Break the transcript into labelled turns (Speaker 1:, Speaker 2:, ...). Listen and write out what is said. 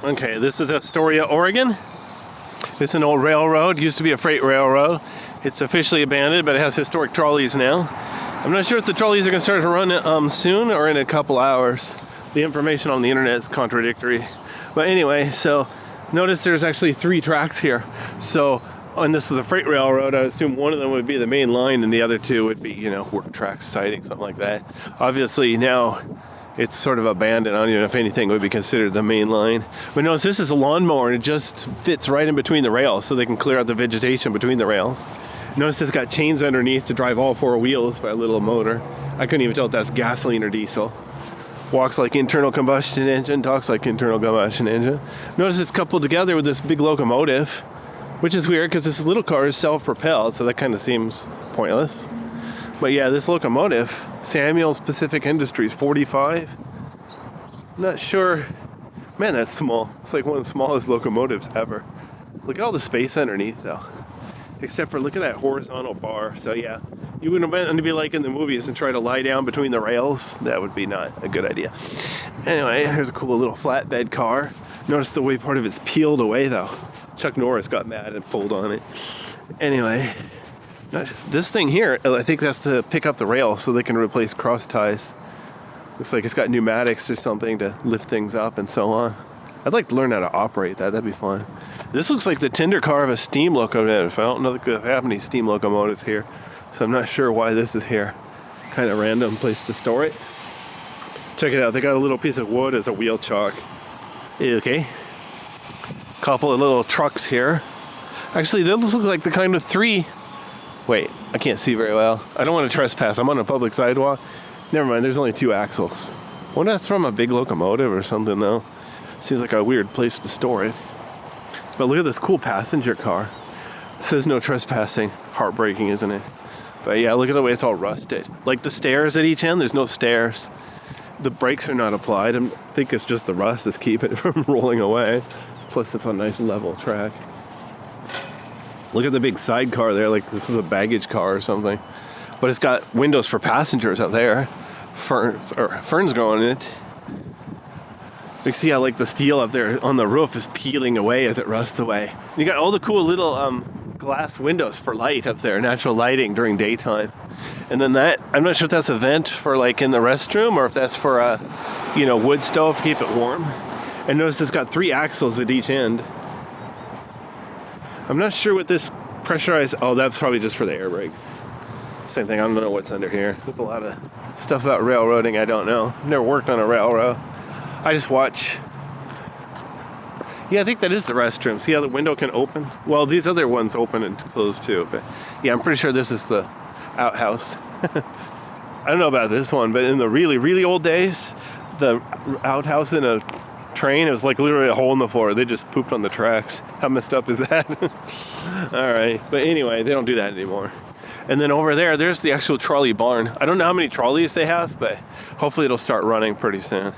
Speaker 1: Okay, this is Astoria, Oregon. It's an old railroad. Used to be a freight railroad. It's officially abandoned, but it has historic trolleys now. I'm not sure if the trolleys are going to start to run soon or in a couple hours. The information on the internet is contradictory. But anyway, so notice there's actually 3 tracks here. So, and this is a freight railroad. I assume one of them would be the main line and the other 2 would be, work tracks, siding, something like that. Obviously now it's sort of abandoned. I don't even know if anything would be considered the main line. But notice this is a lawnmower and it just fits right in between the rails so they can clear out the vegetation between the rails. Notice it's got chains underneath to drive all 4 wheels by a little motor. I couldn't even tell if that's gasoline or diesel. Walks like internal combustion engine, talks like internal combustion engine. Notice it's coupled together with this big locomotive, which is weird because this little car is self-propelled, so that kind of seems pointless. But yeah, this locomotive, Samuel's Pacific Industries 45. Not sure. Man, that's small. It's like one of the smallest locomotives ever. Look at all the space underneath, though. Except for look at that horizontal bar. So yeah, you wouldn't want to be like in the movies and try to lie down between the rails. That would be not a good idea. Anyway, here's a cool little flatbed car. Notice the way part of it's peeled away, though. Chuck Norris got mad and pulled on it. Anyway. This thing here, I think that's to pick up the rail so they can replace cross ties. Looks like it's got pneumatics or something to lift things up and so on. I'd like to learn how to operate that. That'd be fun. This looks like the tender car of a steam locomotive. I don't know if they have any steam locomotives here, so I'm not sure why this is here. Kind of random place to store it. Check it out. They got a little piece of wood as a wheel chock. Okay. Couple of little trucks here. Actually, those look like the kind of 3... Wait, I can't see very well. I don't want to trespass. I'm on a public sidewalk. Never mind, there's only 2 axles. I wonder if that's from a big locomotive or something, though. Seems like a weird place to store it. But look at this cool passenger car. It says no trespassing. Heartbreaking, isn't it? But yeah, look at the way it's all rusted. Like the stairs at each end, there's no stairs. The brakes are not applied. I think it's just the rust that's keeping it from rolling away. Plus, it's on a nice level track. Look at the big sidecar there, like this is a baggage car or something. But it's got windows for passengers up there. Ferns growing in it. You can see how like the steel up there on the roof is peeling away as it rusts away. You got all the cool little glass windows for light up there, natural lighting during daytime. And then that, I'm not sure if that's a vent for like in the restroom or if that's for a, wood stove to keep it warm. And notice it's got 3 axles at each end. I'm not sure what this pressurized... Oh, that's probably just for the air brakes. Same thing, I don't know what's under here. There's a lot of stuff about railroading I don't know. I've never worked on a railroad. I just watch... Yeah, I think that is the restroom. See how the window can open? Well, these other ones open and close too. But yeah, I'm pretty sure this is the outhouse. I don't know about this one, but in the really, really old days, the outhouse in a train, it was like literally a hole in the floor. They just pooped on the tracks. How messed up is that? All right, but anyway, they don't do that anymore. And then over there's the actual trolley barn. I don't know how many trolleys they have, but hopefully it'll start running pretty soon.